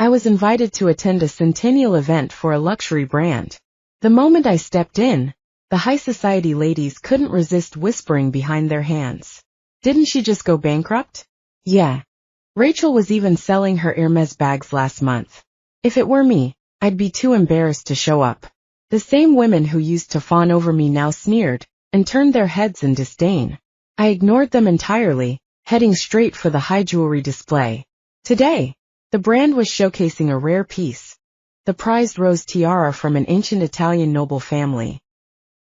I was invited to attend a centennial event for a luxury brand. The moment I stepped in, the high society ladies couldn't resist whispering behind their hands. Didn't she just go bankrupt? Yeah. Rachel was even selling her Hermes bags last month. If it were me, I'd be too embarrassed to show up. The same women who used to fawn over me now sneered and turned their heads in disdain. I ignored them entirely, heading straight for the high jewelry display. Today, the brand was showcasing a rare piece, the prized rose tiara from an ancient Italian noble family.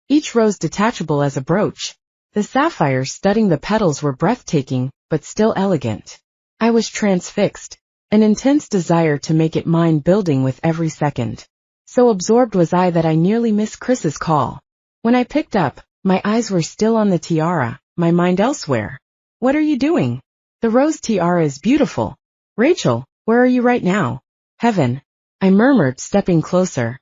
Each rose detachable as a brooch, the sapphires studding the petals were breathtaking, but still elegant. I was transfixed, an intense desire to make it mine building with every second. So absorbed was I that I nearly missed Chris's call. When I picked up, my eyes were still on the tiara, my mind elsewhere. What are you doing? The rose tiara is beautiful. Rachel, where are you right now? Heaven, I murmured, stepping closer,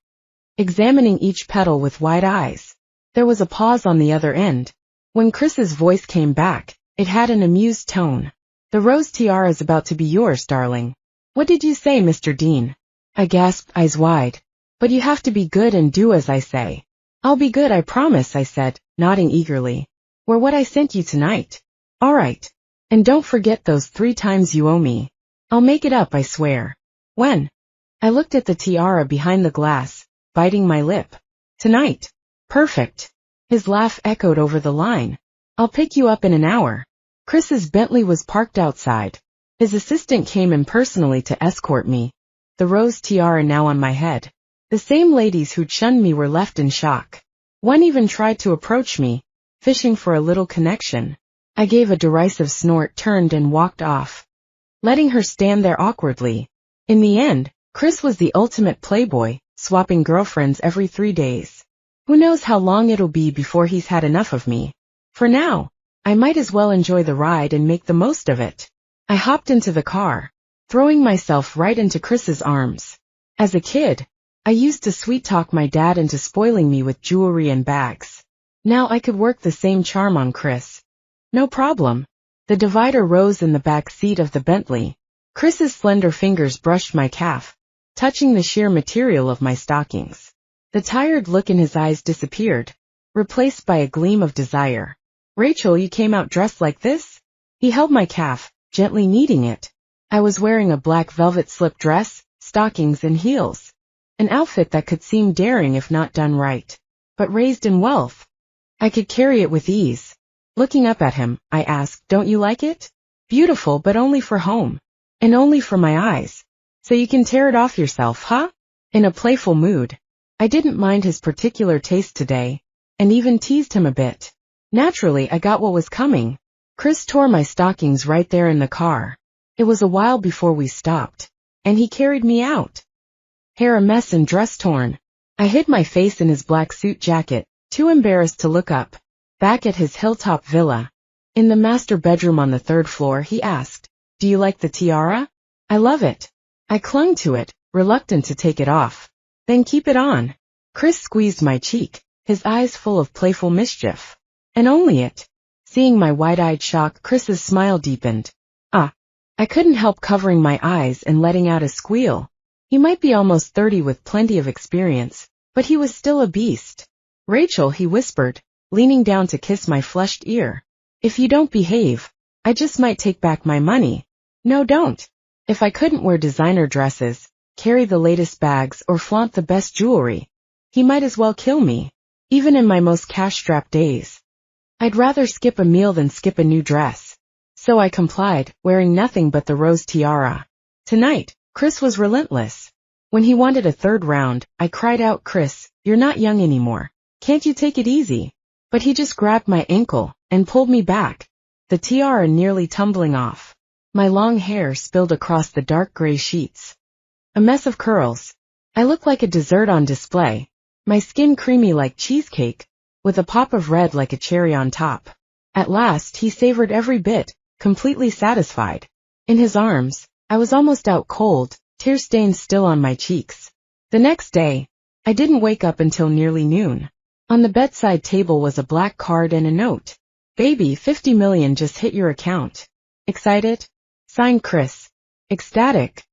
examining each petal with wide eyes. There was a pause on the other end. When Chris's voice came back, it had an amused tone. The rose tiara is about to be yours, darling. What did you say, Mr. Dean? I gasped, eyes wide. But you have to be good and do as I say. I'll be good, I promise, I said, nodding eagerly. Wear what I sent you tonight. All right. And don't forget those 3 times you owe me. I'll make it up, I swear. When? I looked at the tiara behind the glass, biting my lip. Tonight. Perfect. His laugh echoed over the line. I'll pick you up in an hour. Chris's Bentley was parked outside. His assistant came in personally to escort me. The rose tiara now on my head. The same ladies who'd shunned me were left in shock. One even tried to approach me, fishing for a little connection. I gave a derisive snort, turned and walked off, letting her stand there awkwardly. In the end, Chris was the ultimate playboy, swapping girlfriends every 3 days. Who knows how long it'll be before he's had enough of me. For now, I might as well enjoy the ride and make the most of it. I hopped into the car, throwing myself right into Chris's arms. As a kid, I used to sweet-talk my dad into spoiling me with jewelry and bags. Now I could work the same charm on Chris. No problem. The divider rose in the back seat of the Bentley. Chris's slender fingers brushed my calf, touching the sheer material of my stockings. The tired look in his eyes disappeared, replaced by a gleam of desire. Rachel, you came out dressed like this? He held my calf, gently kneading it. I was wearing a black velvet slip dress, stockings and heels. An outfit that could seem daring if not done right, but raised in wealth. I could carry it with ease. Looking up at him, I asked, don't you like it? Beautiful, but only for home. And only for my eyes. So you can tear it off yourself, huh? In a playful mood. I didn't mind his particular taste today, and even teased him a bit. Naturally, I got what was coming. Chris tore my stockings right there in the car. It was a while before we stopped, and he carried me out. Hair a mess and dress torn. I hid my face in his black suit jacket, too embarrassed to look up. Back at his hilltop villa, in the master bedroom on the 3rd floor, he asked, do you like the tiara? I love it. I clung to it, reluctant to take it off. Then keep it on. Chris squeezed my cheek, his eyes full of playful mischief. And only it. Seeing my wide-eyed shock, Chris's smile deepened. I couldn't help covering my eyes and letting out a squeal. He might be almost 30 with plenty of experience, but he was still a beast. Rachel, he whispered, leaning down to kiss my flushed ear. If you don't behave, I just might take back my money. No, don't. If I couldn't wear designer dresses, carry the latest bags, or flaunt the best jewelry, he might as well kill me, even in my most cash-strapped days. I'd rather skip a meal than skip a new dress. So I complied, wearing nothing but the rose tiara. Tonight, Chris was relentless. When he wanted a 3rd round, I cried out, Chris, you're not young anymore. Can't you take it easy? But he just grabbed my ankle and pulled me back, the tiara nearly tumbling off. My long hair spilled across the dark gray sheets. A mess of curls. I looked like a dessert on display, my skin creamy like cheesecake, with a pop of red like a cherry on top. At last, he savored every bit, completely satisfied. In his arms, I was almost out cold, tear stains still on my cheeks. The next day, I didn't wake up until nearly noon. On the bedside table was a black card and a note. Baby, 50 million just hit your account. Excited? Signed, Chris. Ecstatic.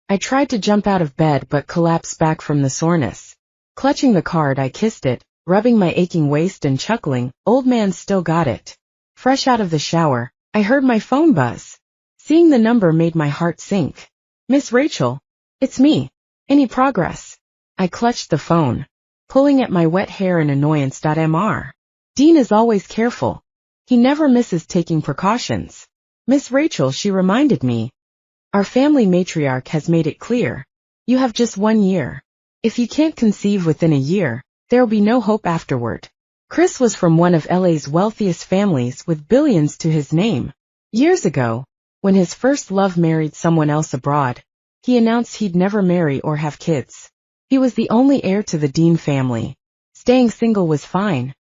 I tried to jump out of bed but collapsed back from the soreness. Clutching the card, I kissed it, rubbing my aching waist and chuckling, "Old man still got it." Fresh out of the shower, I heard my phone buzz. Seeing the number made my heart sink. "Miss Rachel, it's me. Any progress?" I clutched the phone, pulling at my wet hair in annoyance. Mr. Dean is always careful. He never misses taking precautions. "Miss Rachel," she reminded me, "our family matriarch has made it clear. You have just 1 year. If you can't conceive within a year, there'll be no hope afterward." Chris was from one of LA's wealthiest families with billions to his name. Years ago, when his first love married someone else abroad, he announced he'd never marry or have kids. He was the only heir to the Dean family. Staying single was fine,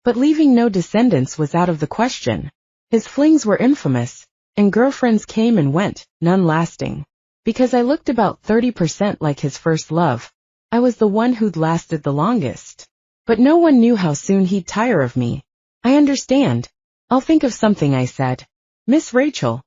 but leaving no descendants was out of the question. His flings were infamous, and girlfriends came and went, none lasting. Because I looked about 30% like his first love, I was the one who'd lasted the longest. But no one knew how soon he'd tire of me. "I understand. I'll think of something," I said. "Miss Rachel,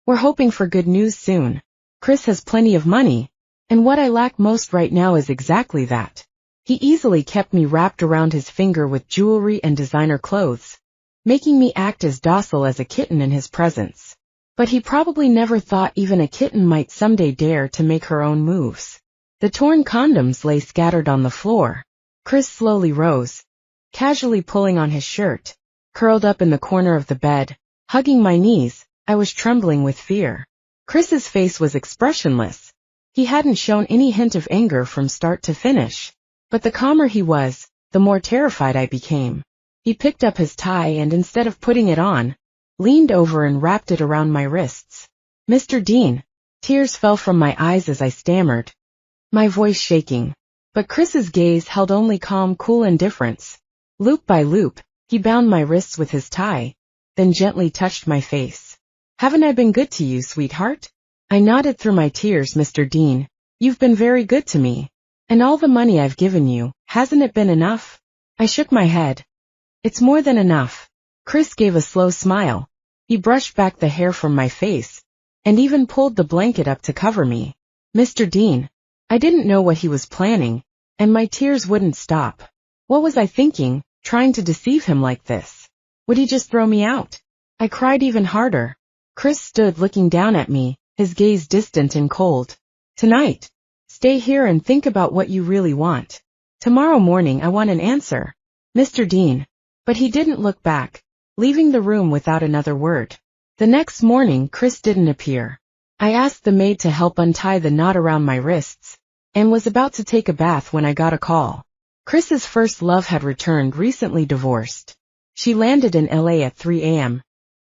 we're hoping for good news soon. Chris has plenty of money, and what I lack most right now is exactly that." He easily kept me wrapped around his finger with jewelry and designer clothes, making me act as docile as a kitten in his presence. But he probably never thought even a kitten might someday dare to make her own moves. The torn condoms lay scattered on the floor. Chris slowly rose, casually pulling on his shirt. Curled up in the corner of the bed, hugging my knees, I was trembling with fear. Chris's face was expressionless. He hadn't shown any hint of anger from start to finish. But the calmer he was, the more terrified I became. He picked up his tie and instead of putting it on, leaned over and wrapped it around my wrists. "Mr. Dean." Tears fell from my eyes as I stammered, my voice shaking. But Chris's gaze held only calm, cool indifference. Loop by loop, he bound my wrists with his tie, then gently touched my face. "Haven't I been good to you, sweetheart?" I nodded through my tears. "Mr. Dean, you've been very good to me. And all the money I've given you, hasn't it been enough?" I shook my head. "It's more than enough." Chris gave a slow smile. He brushed back the hair from my face, and even pulled the blanket up to cover me. "Mr. Dean." I didn't know what he was planning, and my tears wouldn't stop. What was I thinking, trying to deceive him like this? Would he just throw me out? I cried even harder. Chris stood looking down at me, his gaze distant and cold. "Tonight, stay here and think about what you really want. Tomorrow morning I want an answer, Mr. Dean." But he didn't look back, leaving the room without another word. The next morning Chris didn't appear. I asked the maid to help untie the knot around my wrists, and was about to take a bath when I got a call. Chris's first love had returned, recently divorced. She landed in LA at 3 a.m.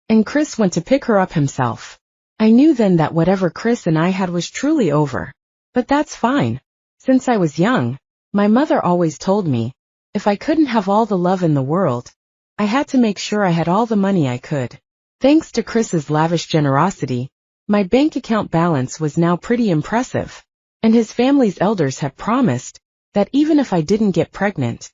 and Chris went to pick her up himself. I knew then that whatever Chris and I had was truly over. But that's fine. Since I was young, my mother always told me, if I couldn't have all the love in the world, I had to make sure I had all the money I could. Thanks to Chris's lavish generosity, my bank account balance was now pretty impressive, and his family's elders had promised that even if I didn't get pregnant,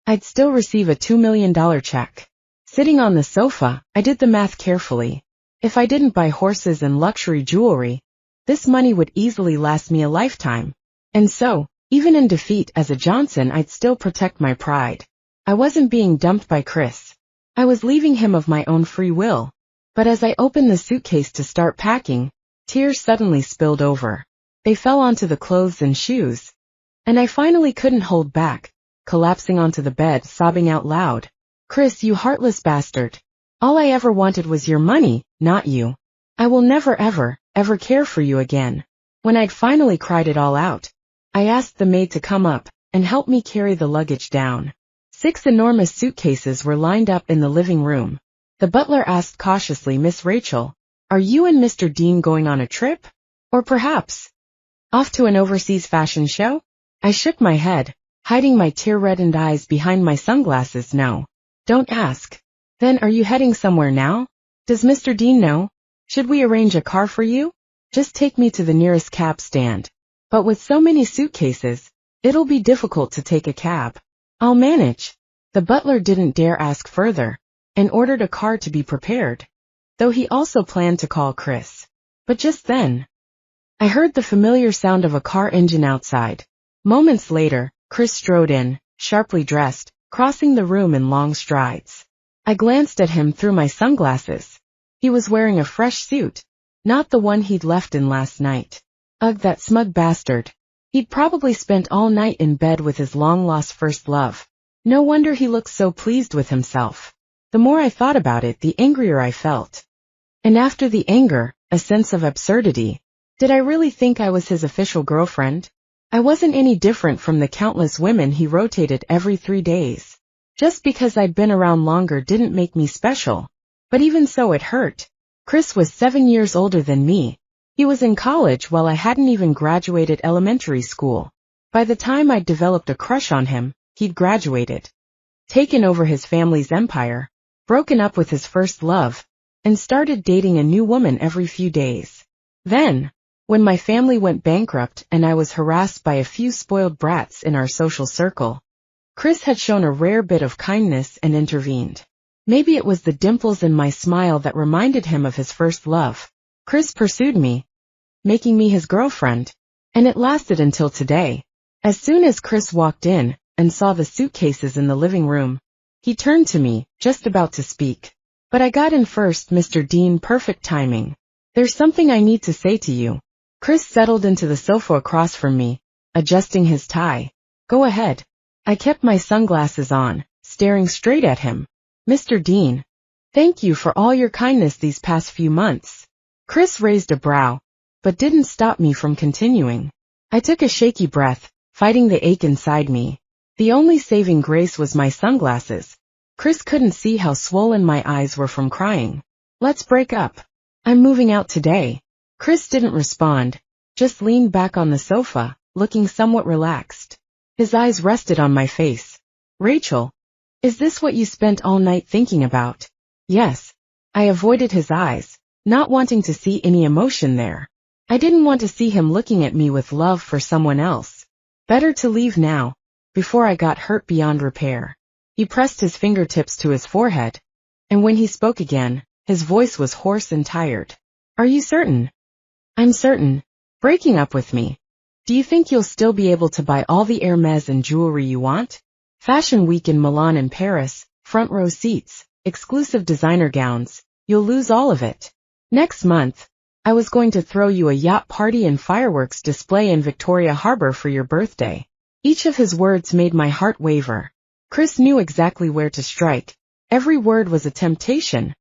I'd still receive a $2 million check. Sitting on the sofa, I did the math carefully. If I didn't buy horses and luxury jewelry, this money would easily last me a lifetime. And so, even in defeat as a Johnson, I'd still protect my pride. I wasn't being dumped by Chris. I was leaving him of my own free will. But as I opened the suitcase to start packing, tears suddenly spilled over. They fell onto the clothes and shoes, and I finally couldn't hold back, collapsing onto the bed, sobbing out loud. "Chris, you heartless bastard. All I ever wanted was your money, not you. I will never ever care for you again." When I'd finally cried it all out, I asked the maid to come up and help me carry the luggage down. 6 enormous suitcases were lined up in the living room. The butler asked cautiously, "Miss Rachel, are you and Mr. Dean going on a trip? Or perhaps off to an overseas fashion show?" I shook my head, hiding my tear-reddened eyes behind my sunglasses. "No. Don't ask." "Then are you heading somewhere now? Does Mr. Dean know? Should we arrange a car for you?" "Just take me to the nearest cab stand. But with so many suitcases, it'll be difficult to take a cab." "I'll manage." The butler didn't dare ask further, and ordered a car to be prepared, though he also planned to call Chris. But just then, I heard the familiar sound of a car engine outside. Moments later, Chris strode in, sharply dressed, crossing the room in long strides. I glanced at him through my sunglasses. He was wearing a fresh suit, not the one he'd left in last night. Ugh, that smug bastard. He'd probably spent all night in bed with his long-lost first love. No wonder he looked so pleased with himself. The more I thought about it, the angrier I felt. And after the anger, a sense of absurdity. Did I really think I was his official girlfriend? I wasn't any different from the countless women he rotated every 3 days. Just because I'd been around longer didn't make me special. But even so, it hurt. Chris was 7 years older than me. He was in college while I hadn't even graduated elementary school. By the time I'd developed a crush on him, he'd graduated, taken over his family's empire, broken up with his first love, and started dating a new woman every few days. Then, when my family went bankrupt and I was harassed by a few spoiled brats in our social circle, Chris had shown a rare bit of kindness and intervened. Maybe it was the dimples in my smile that reminded him of his first love. Chris pursued me, making me his girlfriend, and it lasted until today. As soon as Chris walked in and saw the suitcases in the living room, he turned to me, just about to speak. But I got in first, Mr. Dean, perfect timing. There's something I need to say to you. Chris settled into the sofa across from me, adjusting his tie. Go ahead. I kept my sunglasses on, staring straight at him. Mr. Dean, thank you for all your kindness these past few months. Chris raised a brow, but didn't stop me from continuing. I took a shaky breath, fighting the ache inside me. The only saving grace was my sunglasses. Chris couldn't see how swollen my eyes were from crying. Let's break up. I'm moving out today. Chris didn't respond, just leaned back on the sofa, looking somewhat relaxed. His eyes rested on my face. Rachel, is this what you spent all night thinking about? Yes. I avoided his eyes, not wanting to see any emotion there. I didn't want to see him looking at me with love for someone else. Better to leave now, before I got hurt beyond repair. He pressed his fingertips to his forehead, and when he spoke again, his voice was hoarse and tired. Are you certain? I'm certain. Breaking up with me. Do you think you'll still be able to buy all the Hermes and jewelry you want? Fashion week in Milan and Paris, front row seats, exclusive designer gowns. You'll lose all of it. Next month, I was going to throw you a yacht party and fireworks display in Victoria Harbor for your birthday. Each of his words made my heart waver. Chris knew exactly where to strike. Every word was a temptation,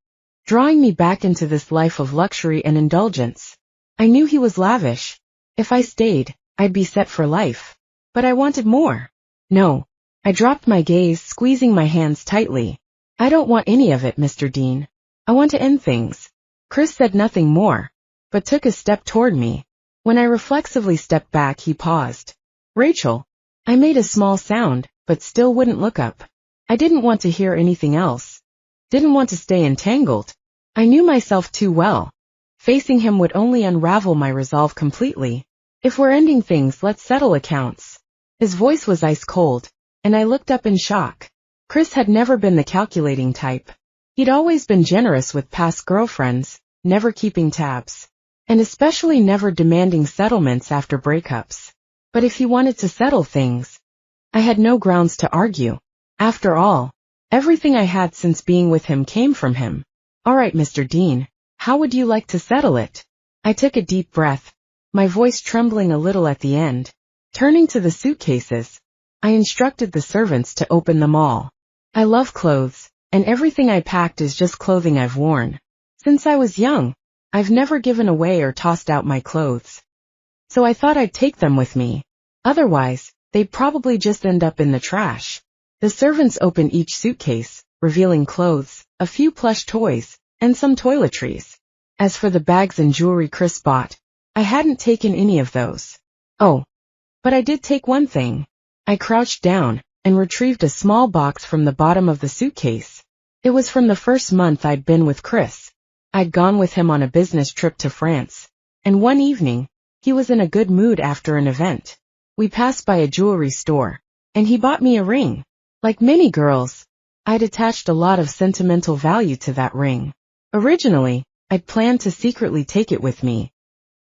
drawing me back into this life of luxury and indulgence. I knew he was lavish. If I stayed, I'd be set for life. But I wanted more. No. I dropped my gaze, squeezing my hands tightly. I don't want any of it, Mr. Dean. I want to end things. Chris said nothing more, but took a step toward me. When I reflexively stepped back, he paused. Rachel. I made a small sound, but still wouldn't look up. I didn't want to hear anything else. Didn't want to stay entangled. I knew myself too well. Facing him would only unravel my resolve completely. If we're ending things, let's settle accounts. His voice was ice cold, and I looked up in shock. Chris had never been the calculating type. He'd always been generous with past girlfriends, never keeping tabs, and especially never demanding settlements after breakups. But if he wanted to settle things, I had no grounds to argue. After all, everything I had since being with him came from him. All right, Mr. Dean, how would you like to settle it? I took a deep breath, my voice trembling a little at the end. Turning to the suitcases, I instructed the servants to open them all. I love clothes, and everything I packed is just clothing I've worn. Since I was young, I've never given away or tossed out my clothes. So I thought I'd take them with me. Otherwise, they'd probably just end up in the trash. The servants opened each suitcase, revealing clothes, a few plush toys, and some toiletries. As for the bags and jewelry Chris bought, I hadn't taken any of those. Oh, but I did take one thing. I crouched down and retrieved a small box from the bottom of the suitcase. It was from the first month I'd been with Chris. I'd gone with him on a business trip to France, and one evening, he was in a good mood after an event. We passed by a jewelry store, and he bought me a ring. Like many girls, I'd attached a lot of sentimental value to that ring. Originally, I'd planned to secretly take it with me,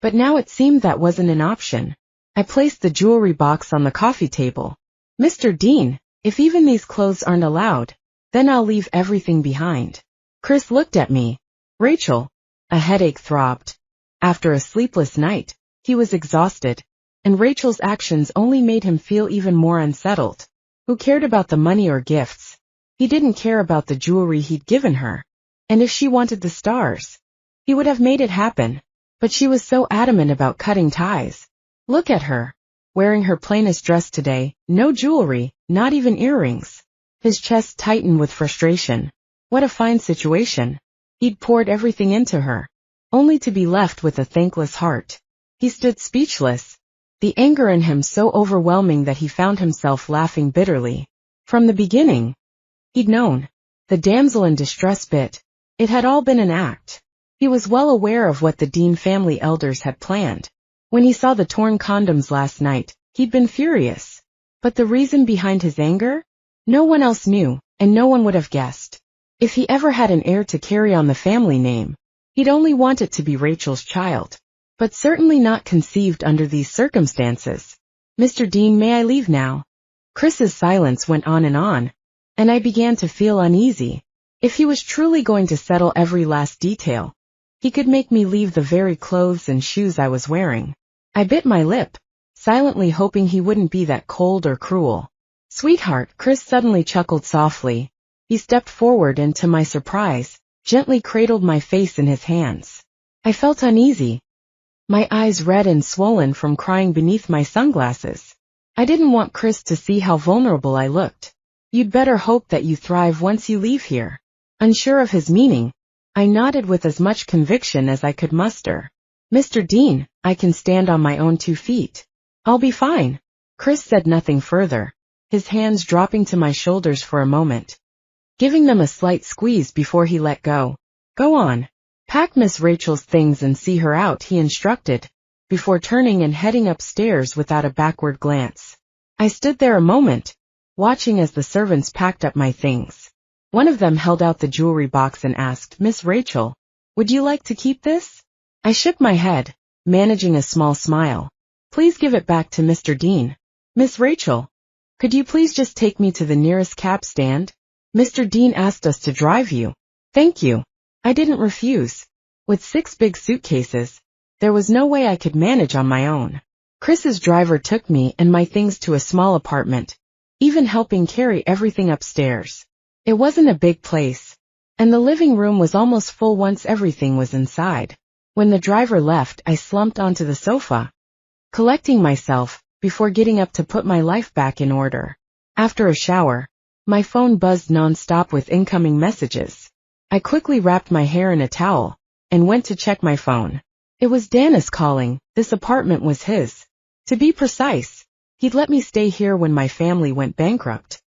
But now it seemed that wasn't an option. I placed the jewelry box on the coffee table. Mr. Dean, if even these clothes aren't allowed, then I'll leave everything behind. Chris looked at me. Rachel. A headache throbbed. After a sleepless night, he was exhausted, and Rachel's actions only made him feel even more unsettled. Who cared about the money or gifts? He didn't care about the jewelry he'd given her. And if she wanted the stars, he would have made it happen. But she was so adamant about cutting ties. Look at her, wearing her plainest dress today, no jewelry, not even earrings. His chest tightened with frustration. What a fine situation. He'd poured everything into her, only to be left with a thankless heart. He stood speechless, the anger in him so overwhelming that he found himself laughing bitterly. From the beginning, he'd known. The damsel in distress bit. It had all been an act. He was well aware of what the Dean family elders had planned. When he saw the torn condoms last night, he'd been furious. But the reason behind his anger? No one else knew, and no one would have guessed. If he ever had an heir to carry on the family name, he'd only want it to be Rachel's child. But certainly not conceived under these circumstances. Mr. Dean, may I leave now? Chris's silence went on, and I began to feel uneasy. If he was truly going to settle every last detail, he could make me leave the very clothes and shoes I was wearing. I bit my lip, silently hoping he wouldn't be that cold or cruel. Sweetheart, Chris suddenly chuckled softly. He stepped forward and, to my surprise, gently cradled my face in his hands. I felt uneasy, my eyes red and swollen from crying beneath my sunglasses. I didn't want Chris to see how vulnerable I looked. You'd better hope that you thrive once you leave here. Unsure of his meaning, I nodded with as much conviction as I could muster. Mr. Dean, I can stand on my own 2 feet. I'll be fine. Chris said nothing further, his hands dropping to my shoulders for a moment, giving them a slight squeeze before he let go. Go on. Pack Miss Rachel's things and see her out, he instructed, before turning and heading upstairs without a backward glance. I stood there a moment, watching as the servants packed up my things. One of them held out the jewelry box and asked, Miss Rachel, would you like to keep this? I shook my head, managing a small smile. Please give it back to Mr. Dean. Miss Rachel, could you please just take me to the nearest cab stand? Mr. Dean asked us to drive you. Thank you. I didn't refuse. With 6 big suitcases, there was no way I could manage on my own. Chris's driver took me and my things to a small apartment, even helping carry everything upstairs. It wasn't a big place, and the living room was almost full once everything was inside. When the driver left, I slumped onto the sofa, collecting myself before getting up to put my life back in order. After a shower, my phone buzzed nonstop with incoming messages. I quickly wrapped my hair in a towel and went to check my phone. It was Dennis calling. This apartment was his. To be precise, he'd let me stay here when my family went bankrupt.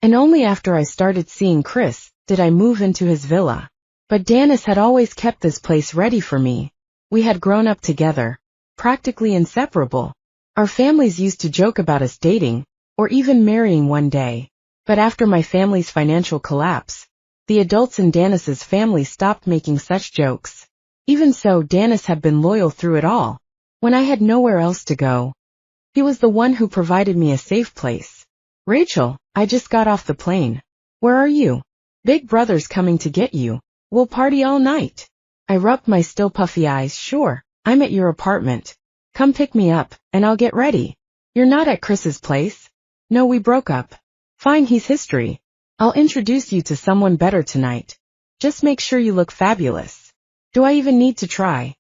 And only after I started seeing Chris did I move into his villa. But Dennis had always kept this place ready for me. We had grown up together, practically inseparable. Our families used to joke about us dating, or even marrying one day. But after my family's financial collapse, the adults in Dennis's family stopped making such jokes. Even so, Dennis had been loyal through it all. When I had nowhere else to go, he was the one who provided me a safe place. Rachel, I just got off the plane. Where are you? Big brother's coming to get you. We'll party all night. I rubbed my still puffy eyes. Sure, I'm at your apartment. Come pick me up, and I'll get ready. You're not at Chris's place? No, we broke up. Fine, he's history. I'll introduce you to someone better tonight. Just make sure you look fabulous. Do I even need to try?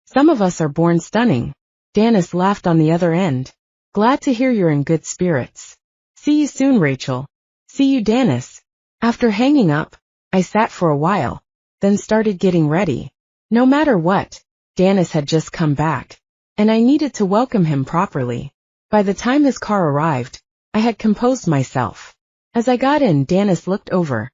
Some of us are born stunning. Dennis laughed on the other end. Glad to hear you're in good spirits. See you soon, Rachel. See you, Dennis. After hanging up, I sat for a while, then started getting ready. No matter what, Dennis had just come back, and I needed to welcome him properly. By the time his car arrived, I had composed myself. As I got in, Dennis looked over.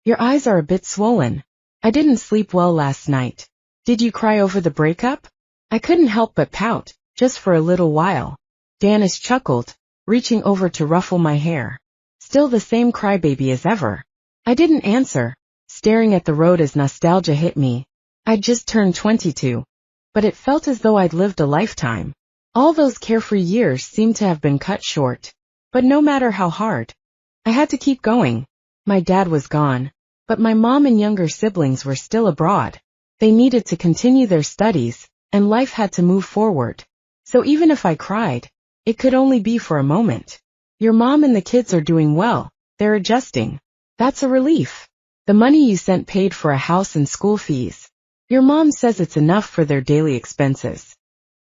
Your eyes are a bit swollen. I didn't sleep well last night. Did you cry over the breakup? I couldn't help but pout, just for a little while. Dennis chuckled, reaching over to ruffle my hair. Still the same crybaby as ever. I didn't answer, staring at the road as nostalgia hit me. I'd just turned 22. but it felt as though I'd lived a lifetime. All those carefree years seemed to have been cut short. But no matter how hard, I had to keep going. My dad was gone, but my mom and younger siblings were still abroad. They needed to continue their studies, and life had to move forward. So even if I cried, it could only be for a moment. Your mom and the kids are doing well, they're adjusting. That's a relief. The money you sent paid for a house and school fees. Your mom says it's enough for their daily expenses.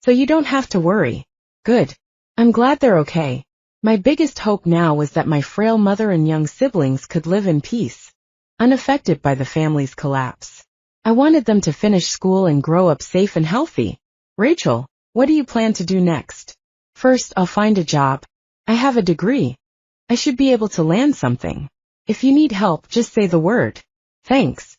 So you don't have to worry. Good. I'm glad they're okay. My biggest hope now was that my frail mother and young siblings could live in peace, unaffected by the family's collapse. I wanted them to finish school and grow up safe and healthy. Rachel, what do you plan to do next? First, I'll find a job. I have a degree. I should be able to land something. If you need help, just say the word. Thanks.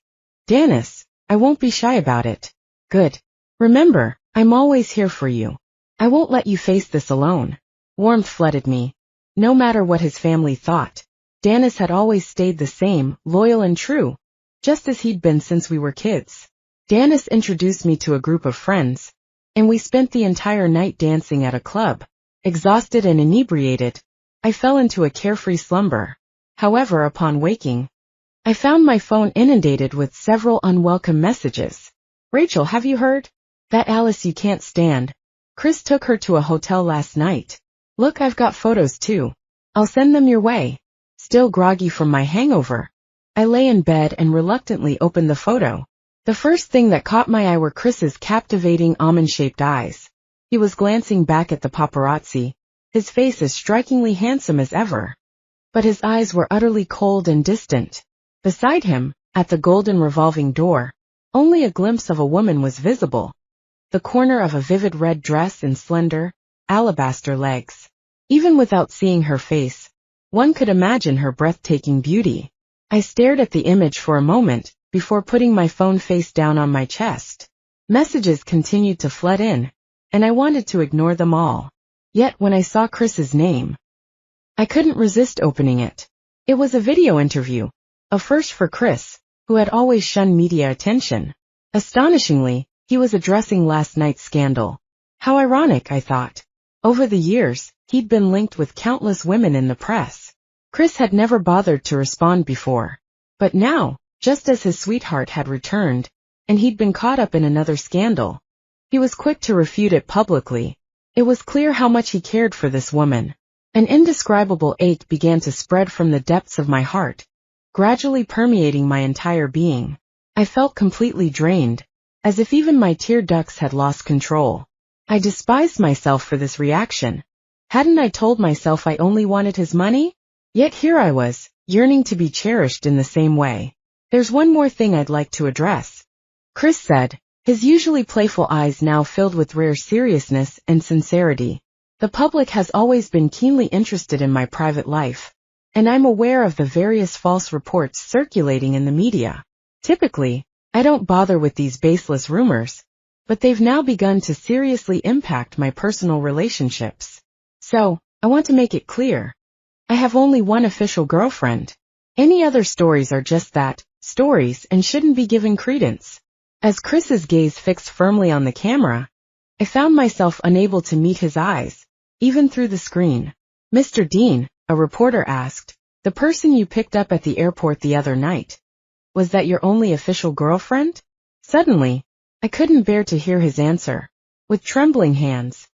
Dennis, I won't be shy about it. Good. Remember, I'm always here for you. I won't let you face this alone. Warmth flooded me. No matter what his family thought, Dennis had always stayed the same, loyal and true, just as he'd been since we were kids. Dennis introduced me to a group of friends, and we spent the entire night dancing at a club. Exhausted and inebriated, I fell into a carefree slumber. However, upon waking, I found my phone inundated with several unwelcome messages. Rachel, have you heard? That Alice you can't stand. Chris took her to a hotel last night. Look, I've got photos too. I'll send them your way. Still groggy from my hangover, I lay in bed and reluctantly opened the photo. The first thing that caught my eye were Chris's captivating almond-shaped eyes. He was glancing back at the paparazzi, his face as strikingly handsome as ever. But his eyes were utterly cold and distant. Beside him, at the golden revolving door, only a glimpse of a woman was visible. The corner of a vivid red dress and slender, alabaster legs. Even without seeing her face, one could imagine her breathtaking beauty. I stared at the image for a moment, before putting my phone face down on my chest. Messages continued to flood in, and I wanted to ignore them all. Yet when I saw Chris's name, I couldn't resist opening it. It was a video interview, a first for Chris, who had always shunned media attention. Astonishingly, he was addressing last night's scandal. How ironic, I thought. Over the years, he'd been linked with countless women in the press. Chris had never bothered to respond before. But now, just as his sweetheart had returned, and he'd been caught up in another scandal, he was quick to refute it publicly. It was clear how much he cared for this woman. An indescribable ache began to spread from the depths of my heart, gradually permeating my entire being. I felt completely drained, as if even my tear ducts had lost control. I despised myself for this reaction. Hadn't I told myself I only wanted his money? Yet here I was, yearning to be cherished in the same way. There's one more thing I'd like to address, Chris said, his usually playful eyes now filled with rare seriousness and sincerity. The public has always been keenly interested in my private life, and I'm aware of the various false reports circulating in the media. Typically, I don't bother with these baseless rumors, but they've now begun to seriously impact my personal relationships. So, I want to make it clear. I have only one official girlfriend. Any other stories are just that, stories, and shouldn't be given credence. As Chris's gaze fixed firmly on the camera, I found myself unable to meet his eyes, even through the screen. Mr. Dean, a reporter asked, the person you picked up at the airport the other night, was that your only official girlfriend? Suddenly, I couldn't bear to hear his answer. With trembling hands,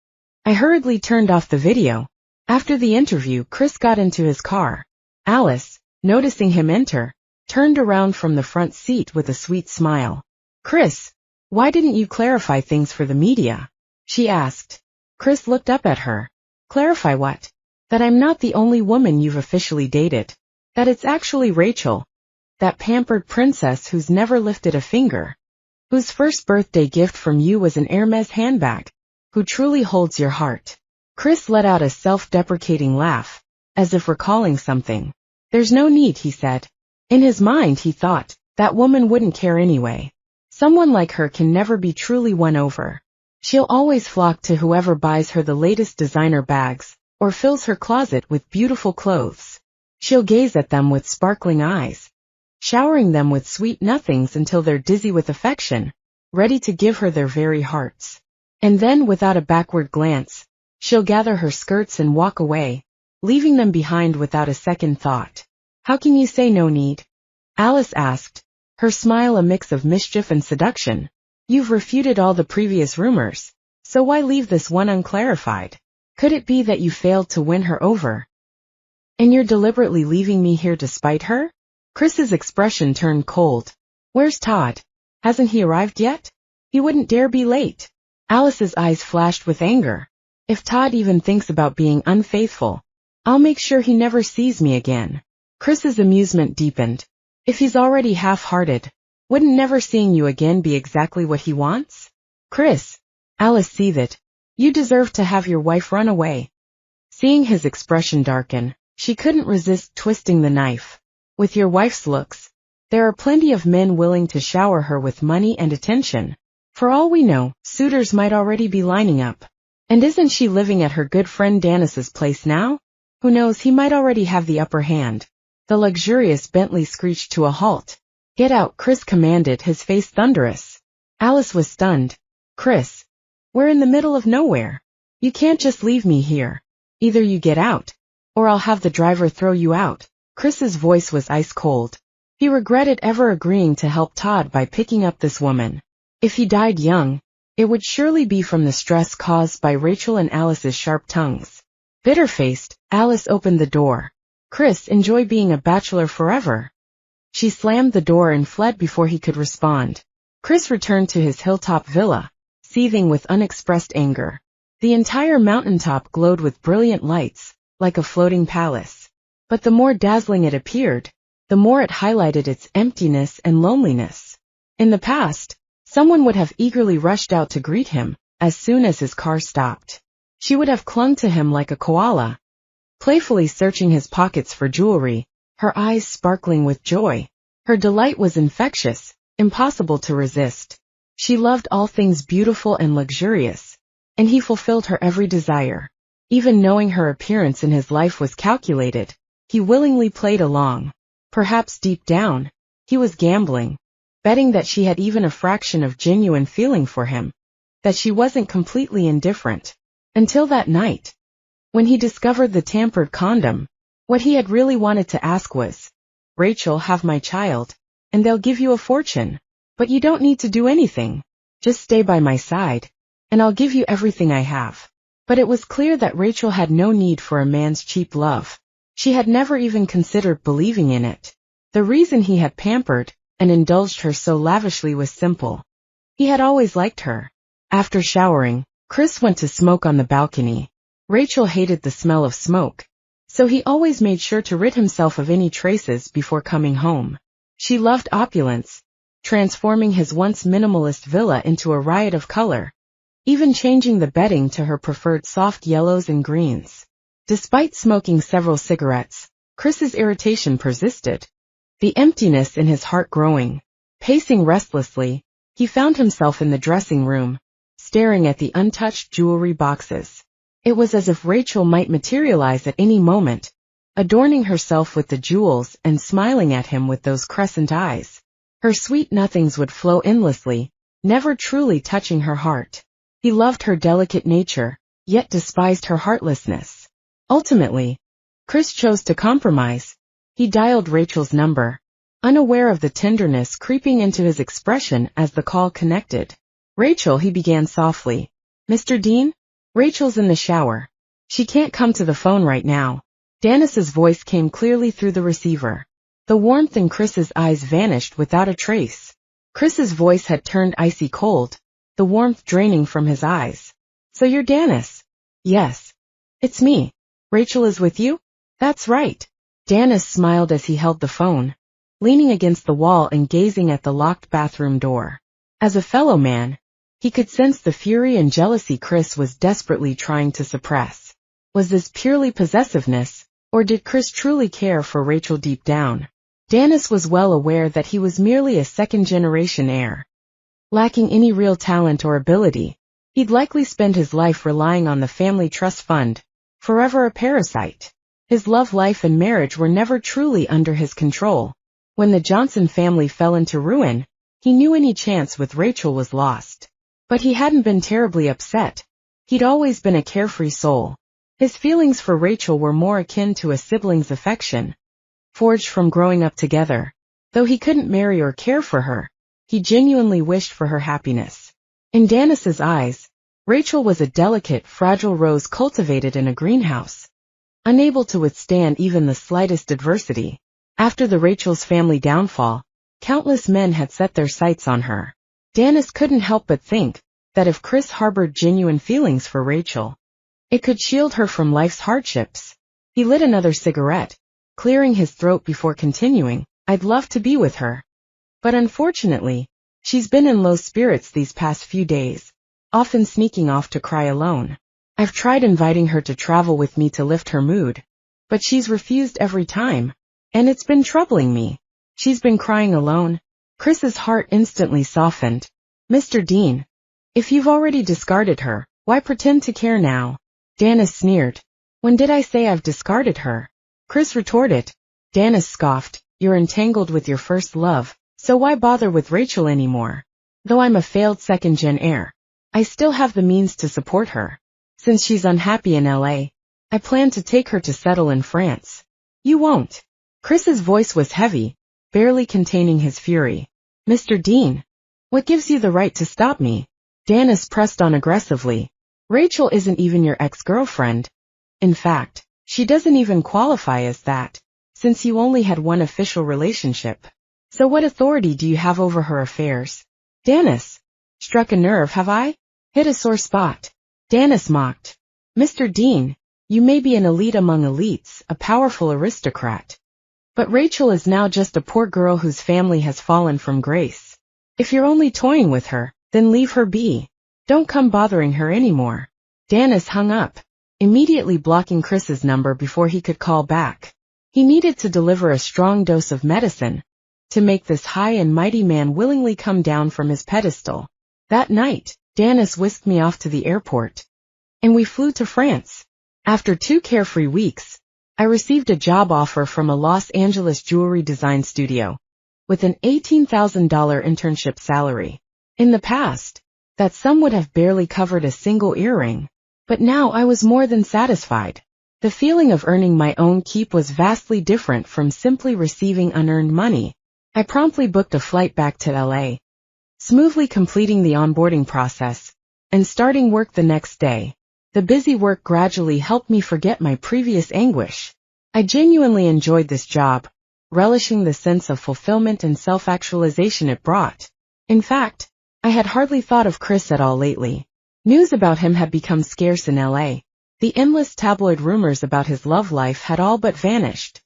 I hurriedly turned off the video. After the interview, Chris got into his car. Alice, noticing him enter, turned around from the front seat with a sweet smile. Chris, why didn't you clarify things for the media? She asked. Chris looked up at her. Clarify what? That I'm not the only woman you've officially dated. That it's actually Rachel. That pampered princess who's never lifted a finger. Whose first birthday gift from you was an Hermes handbag. Who truly holds your heart. Chris let out a self-deprecating laugh, as if recalling something. There's no need, he said. In his mind he thought, that woman wouldn't care anyway. Someone like her can never be truly won over. She'll always flock to whoever buys her the latest designer bags, or fills her closet with beautiful clothes. She'll gaze at them with sparkling eyes, showering them with sweet nothings until they're dizzy with affection. ready to give her their very hearts. And then, without a backward glance, she'll gather her skirts and walk away, leaving them behind without a second thought. How can you say no need? Alice asked, her smile a mix of mischief and seduction. You've refuted all the previous rumors, so why leave this one unclarified? Could it be that you failed to win her over? And you're deliberately leaving me here to spite her? Chris's expression turned cold. Where's Todd? Hasn't he arrived yet? He wouldn't dare be late. Alice's eyes flashed with anger. If Todd even thinks about being unfaithful, I'll make sure he never sees me again. Chris's amusement deepened. If he's already half-hearted, wouldn't never seeing you again be exactly what he wants? Chris, Alice seethed, you deserve to have your wife run away. Seeing his expression darken, she couldn't resist twisting the knife. With your wife's looks, there are plenty of men willing to shower her with money and attention. For all we know, suitors might already be lining up. And isn't she living at her good friend Dennis's place now? Who knows, he might already have the upper hand. The luxurious Bentley screeched to a halt. Get out, Chris commanded, his face thunderous. Alice was stunned. Chris, we're in the middle of nowhere. You can't just leave me here. Either you get out, or I'll have the driver throw you out. Chris's voice was ice cold. He regretted ever agreeing to help Todd by picking up this woman. If he died young, it would surely be from the stress caused by Rachel and Alice's sharp tongues. Bitter-faced, Alice opened the door. Chris, enjoy being a bachelor forever. She slammed the door and fled before he could respond. Chris returned to his hilltop villa, seething with unexpressed anger. The entire mountaintop glowed with brilliant lights, like a floating palace. But the more dazzling it appeared, the more it highlighted its emptiness and loneliness. In the past, someone would have eagerly rushed out to greet him, as soon as his car stopped. She would have clung to him like a koala, playfully searching his pockets for jewelry, her eyes sparkling with joy. Her delight was infectious, impossible to resist. She loved all things beautiful and luxurious, and he fulfilled her every desire. Even knowing her appearance in his life was calculated, he willingly played along. Perhaps deep down, he was gambling, betting that she had even a fraction of genuine feeling for him, that she wasn't completely indifferent. Until that night, when he discovered the tampered condom, what he had really wanted to ask was, Rachel, have my child, and they'll give you a fortune. But you don't need to do anything. Just stay by my side, and I'll give you everything I have. But it was clear that Rachel had no need for a man's cheap love. She had never even considered believing in it. The reason he had pampered and indulged her so lavishly was simple. He had always liked her. After showering, Chris went to smoke on the balcony. Rachel hated the smell of smoke, so he always made sure to rid himself of any traces before coming home. She loved opulence, transforming his once minimalist villa into a riot of color, even changing the bedding to her preferred soft yellows and greens. Despite smoking several cigarettes, Chris's irritation persisted, the emptiness in his heart growing. Pacing restlessly, he found himself in the dressing room, staring at the untouched jewelry boxes. It was as if Rachel might materialize at any moment, adorning herself with the jewels and smiling at him with those crescent eyes. Her sweet nothings would flow endlessly, never truly touching her heart. He loved her delicate nature, yet despised her heartlessness. Ultimately, Chris chose to compromise. He dialed Rachel's number, unaware of the tenderness creeping into his expression as the call connected. Rachel, he began softly. Mr. Dean? Rachel's in the shower. She can't come to the phone right now. Dennis's voice came clearly through the receiver. The warmth in Chris's eyes vanished without a trace. Chris's voice had turned icy cold, the warmth draining from his eyes. So you're Dennis? Yes. It's me. Rachel is with you? That's right. Dennis smiled as he held the phone, leaning against the wall and gazing at the locked bathroom door. As a fellow man, he could sense the fury and jealousy Chris was desperately trying to suppress. Was this purely possessiveness, or did Chris truly care for Rachel deep down? Dennis was well aware that he was merely a second-generation heir. Lacking any real talent or ability, he'd likely spend his life relying on the family trust fund, forever a parasite. His love life and marriage were never truly under his control. When the Johnson family fell into ruin, He knew any chance with Rachel was lost. But he hadn't been terribly upset. He'd always been a carefree soul. His feelings for Rachel were more akin to a sibling's affection, forged from growing up together. Though he couldn't marry or care for her, he genuinely wished for her happiness. In Dennis's eyes, Rachel was a delicate, fragile rose cultivated in a greenhouse, unable to withstand even the slightest adversity. After the Rachel's family downfall, countless men had set their sights on her. Dennis couldn't help but think that if Chris harbored genuine feelings for Rachel, it could shield her from life's hardships. He lit another cigarette, clearing his throat before continuing, "I'd love to be with her. But unfortunately, she's been in low spirits these past few days, often sneaking off to cry alone. I've tried inviting her to travel with me to lift her mood, but she's refused every time, and it's been troubling me." "She's been crying alone?" Chris's heart instantly softened. "Mr. Dean, if you've already discarded her, why pretend to care now?" Dennis sneered. "When did I say I've discarded her?" Chris retorted. Dennis scoffed. "You're entangled with your first love, so why bother with Rachel anymore? Though I'm a failed second-gen heir, I still have the means to support her. Since she's unhappy in LA, I plan to take her to settle in France." "You won't." Chris's voice was heavy, barely containing his fury. "Mr. Dean, what gives you the right to stop me?" Dennis pressed on aggressively. "Rachel isn't even your ex-girlfriend. In fact, she doesn't even qualify as that, since you only had one official relationship. So what authority do you have over her affairs?" "Dennis, struck a nerve, have I? Hit a sore spot?" Dennis mocked. "Mr. Dean, you may be an elite among elites, a powerful aristocrat. But Rachel is now just a poor girl whose family has fallen from grace. If you're only toying with her, then leave her be. Don't come bothering her anymore." Dennis hung up, immediately blocking Chris's number before he could call back. He needed to deliver a strong dose of medicine to make this high and mighty man willingly come down from his pedestal. That night, Dennis whisked me off to the airport, and we flew to France. After 2 carefree weeks, I received a job offer from a Los Angeles jewelry design studio, with an $18,000 internship salary. In the past, that sum would have barely covered a single earring, but now I was more than satisfied. The feeling of earning my own keep was vastly different from simply receiving unearned money. I promptly booked a flight back to LA, smoothly completing the onboarding process and starting work the next day. The busy work gradually helped me forget my previous anguish. I genuinely enjoyed this job, relishing the sense of fulfillment and self-actualization it brought. In fact, I had hardly thought of Chris at all lately. News about him had become scarce in LA. The endless tabloid rumors about his love life had all but vanished,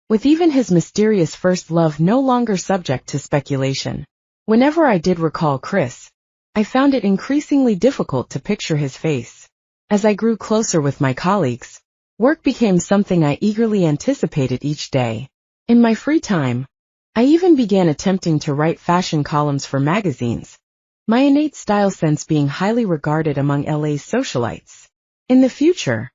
with even his mysterious first love no longer subject to speculation. Whenever I did recall Chris, I found it increasingly difficult to picture his face. As I grew closer with my colleagues, work became something I eagerly anticipated each day. In my free time, I even began attempting to write fashion columns for magazines, my innate style sense being highly regarded among LA's socialites. In the future,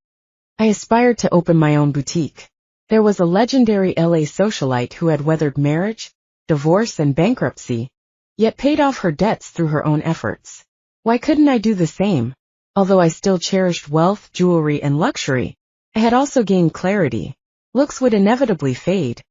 I aspired to open my own boutique. There was a legendary LA socialite who had weathered marriage, divorce, and bankruptcy, yet paid off her debts through her own efforts. Why couldn't I do the same? Although I still cherished wealth, jewelry, and luxury, I had also gained clarity. Looks would inevitably fade,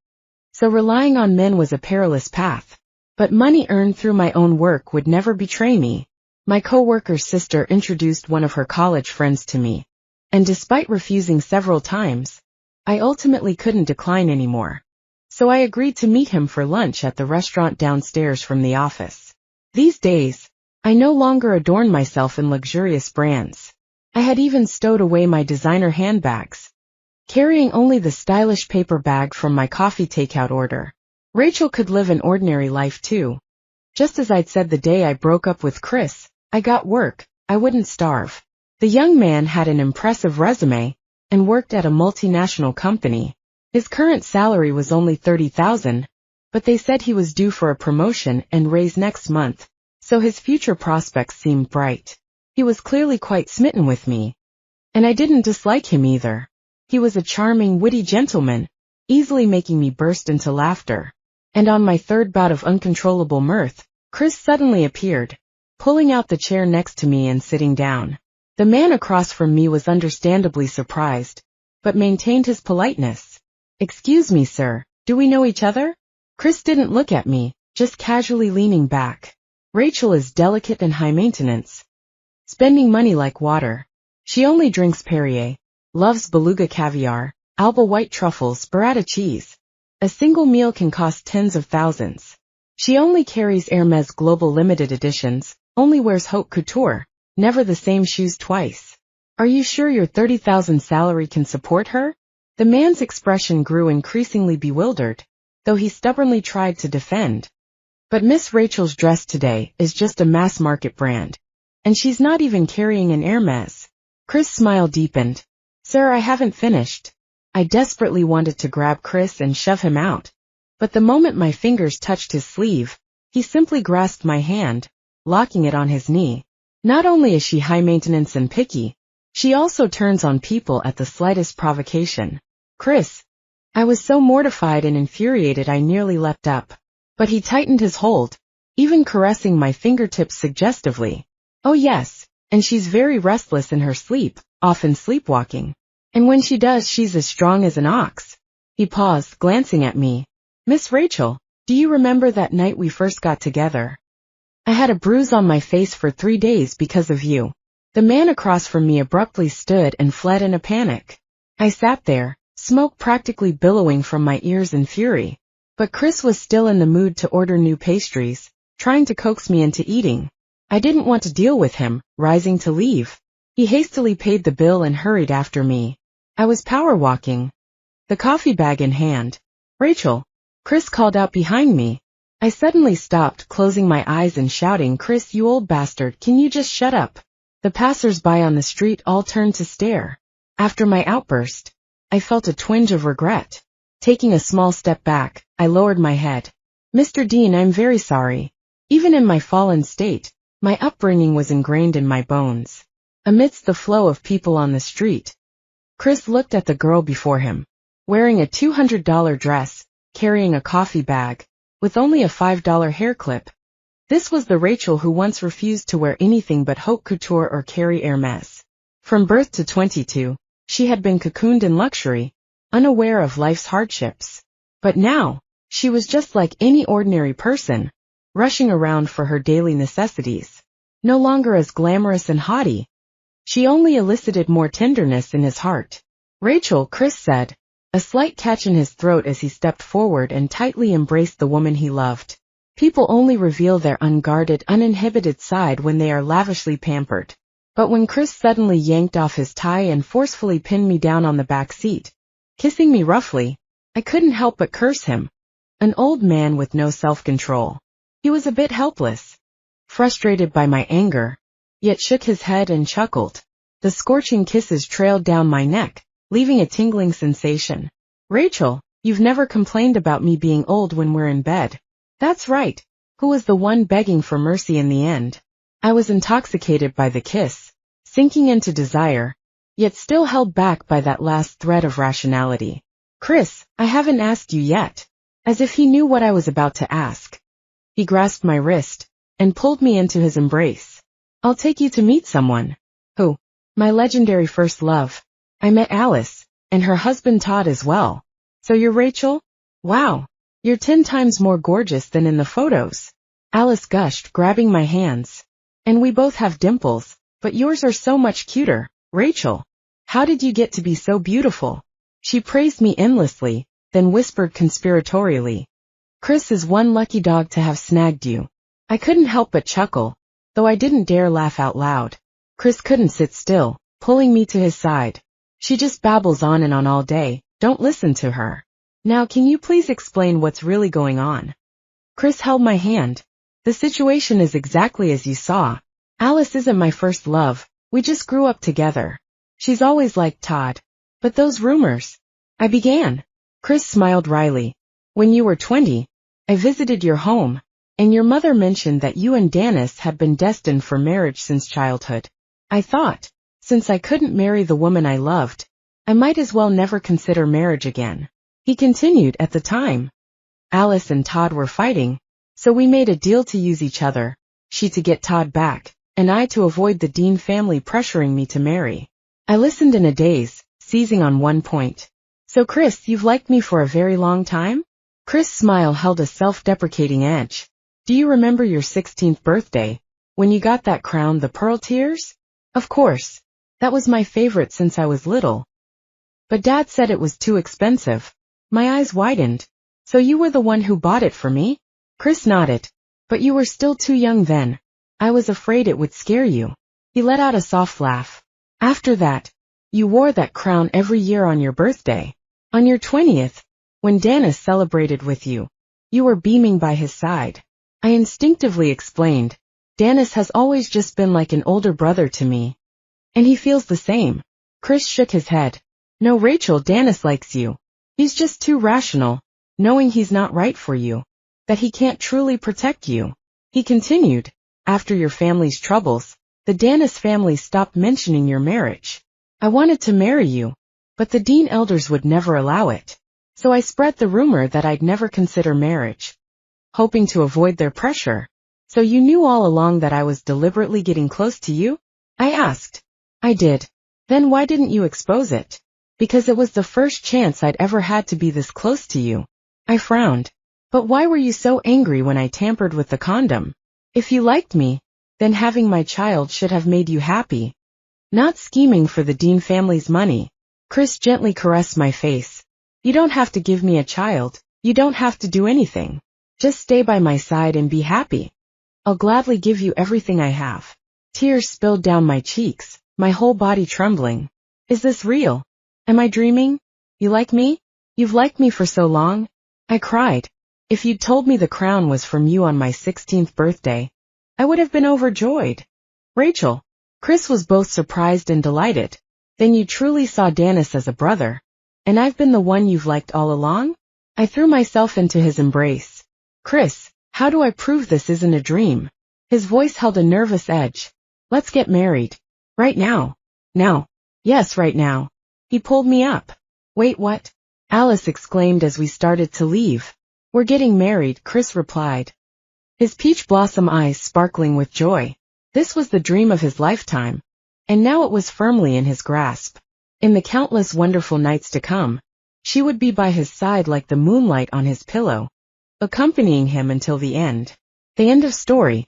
so relying on men was a perilous path. But money earned through my own work would never betray me. My co-worker's sister introduced one of her college friends to me, and despite refusing several times, I ultimately couldn't decline anymore. So I agreed to meet him for lunch at the restaurant downstairs from the office. These days, I no longer adorned myself in luxurious brands. I had even stowed away my designer handbags, carrying only the stylish paper bag from my coffee takeout order. Rachel could live an ordinary life too. Just as I'd said the day I broke up with Chris, I got work, I wouldn't starve. The young man had an impressive resume and worked at a multinational company. His current salary was only $30,000, but they said he was due for a promotion and raise next month, so his future prospects seemed bright. He was clearly quite smitten with me, and I didn't dislike him either. He was a charming, witty gentleman, easily making me burst into laughter. And on my third bout of uncontrollable mirth, Chris suddenly appeared, pulling out the chair next to me and sitting down. The man across from me was understandably surprised, but maintained his politeness. "Excuse me, sir, do we know each other?" Chris didn't look at me, just casually leaning back. "Rachel is delicate and high maintenance, spending money like water. She only drinks Perrier, loves beluga caviar, Alba white truffles, burrata cheese. A single meal can cost tens of thousands. She only carries Hermes Global Limited Editions, only wears haute couture, never the same shoes twice. Are you sure your 30,000 salary can support her?" The man's expression grew increasingly bewildered, though he stubbornly tried to defend. "But Miss Rachel's dress today is just a mass-market brand. And she's not even carrying an Hermes." Chris' smile deepened. "Sir, I haven't finished." I desperately wanted to grab Chris and shove him out. But the moment my fingers touched his sleeve, he simply grasped my hand, locking it on his knee. "Not only is she high maintenance and picky, she also turns on people at the slightest provocation." "Chris." I was so mortified and infuriated I nearly leapt up. But he tightened his hold, even caressing my fingertips suggestively. "Oh yes, and she's very restless in her sleep, often sleepwalking. And when she does, she's as strong as an ox." He paused, glancing at me. "Miss Rachel, do you remember that night we first got together? I had a bruise on my face for 3 days because of you." The man across from me abruptly stood and fled in a panic. I sat there, smoke practically billowing from my ears in fury. But Chris was still in the mood to order new pastries, trying to coax me into eating. I didn't want to deal with him, rising to leave. He hastily paid the bill and hurried after me. I was power walking, the coffee bag in hand. "Rachel!" Chris called out behind me. I suddenly stopped, closing my eyes and shouting, "Chris, you old bastard, can you just shut up?" The passers-by on the street all turned to stare. After my outburst, I felt a twinge of regret. Taking a small step back, I lowered my head. "Mr. Dean, I'm very sorry. Even in my fallen state, my upbringing was ingrained in my bones." Amidst the flow of people on the street, Chris looked at the girl before him, wearing a $200 dress, carrying a coffee bag, with only a $5 hair clip. This was the Rachel who once refused to wear anything but haute couture or carry Hermes. From birth to 22, she had been cocooned in luxury, unaware of life's hardships. But now, she was just like any ordinary person, rushing around for her daily necessities. No longer as glamorous and haughty, she only elicited more tenderness in his heart. "Rachel," Chris said, a slight catch in his throat as he stepped forward and tightly embraced the woman he loved. People only reveal their unguarded, uninhibited side when they are lavishly pampered. But when Chris suddenly yanked off his tie and forcefully pinned me down on the back seat, kissing me roughly, I couldn't help but curse him. An old man with no self-control. He was a bit helpless, frustrated by my anger, yet shook his head and chuckled. The scorching kisses trailed down my neck, leaving a tingling sensation. "Rachel, you've never complained about me being old when we're in bed." That's right. Who was the one begging for mercy in the end? I was intoxicated by the kiss, sinking into desire, yet still held back by that last thread of rationality. "Chris, I haven't asked you yet." As if he knew what I was about to ask. He grasped my wrist and pulled me into his embrace. "I'll take you to meet someone." "Who?" "My legendary first love. I met Alice, and her husband Todd as well." "So you're Rachel? Wow, you're 10 times more gorgeous than in the photos." Alice gushed, grabbing my hands. "And we both have dimples, but yours are so much cuter, Rachel. How did you get to be so beautiful?" She praised me endlessly, then whispered conspiratorially, "Chris is one lucky dog to have snagged you." I couldn't help but chuckle, though I didn't dare laugh out loud. Chris couldn't sit still, pulling me to his side. "She just babbles on and on all day, don't listen to her. Now can you please explain what's really going on?" Chris held my hand. "The situation is exactly as you saw. Alice isn't my first love, we just grew up together. She's always liked Todd. But those rumors," I began. Chris smiled wryly. "When you were 20, I visited your home, and your mother mentioned that you and Dennis had been destined for marriage since childhood. I thought, since I couldn't marry the woman I loved, I might as well never consider marriage again." He continued, "At the time, Alice and Todd were fighting, So we made a deal to use each other, she to get Todd back, and I to avoid the Dean family pressuring me to marry. I listened in a daze, seizing on one point. So Chris, you've liked me for a very long time? Chris' smile held a self-deprecating edge. Do you remember your 16th birthday, when you got that crown, the pearl tears? Of course. That was my favorite since I was little. But Dad said it was too expensive. My eyes widened. So you were the one who bought it for me? Chris nodded. But you were still too young then. I was afraid it would scare you. He let out a soft laugh. After that, you wore that crown every year on your birthday. On your 20th, when Dennis celebrated with you, you were beaming by his side. I instinctively explained. Dennis has always just been like an older brother to me. And he feels the same. Chris shook his head. No, Rachel, Dennis likes you. He's just too rational, knowing he's not right for you, that he can't truly protect you. He continued, after your family's troubles, the Dennis family stopped mentioning your marriage. I wanted to marry you, but the Dean elders would never allow it. So I spread the rumor that I'd never consider marriage, hoping to avoid their pressure. So you knew all along that I was deliberately getting close to you? I asked. I did. Then why didn't you expose it? Because it was the first chance I'd ever had to be this close to you. I frowned. But why were you so angry when I tampered with the condom? If you liked me, then having my child should have made you happy. Not scheming for the Dean family's money. Chris gently caressed my face. You don't have to give me a child. You don't have to do anything. Just stay by my side and be happy. I'll gladly give you everything I have. Tears spilled down my cheeks, my whole body trembling. Is this real? Am I dreaming? You like me? You've liked me for so long? I cried. If you'd told me the crown was from you on my 16th birthday, I would have been overjoyed. Rachel. Chris was both surprised and delighted. Then you truly saw Dennis as a brother. And I've been the one you've liked all along? I threw myself into his embrace. Chris, how do I prove this isn't a dream? His voice held a nervous edge. Let's get married. Right now. Now. Yes, right now. He pulled me up. Wait, what? Alice exclaimed as we started to leave. We're getting married, Chris replied. His peach blossom eyes sparkling with joy. This was the dream of his lifetime. And now it was firmly in his grasp. In the countless wonderful nights to come, she would be by his side like the moonlight on his pillow, accompanying him until the end. The end of story.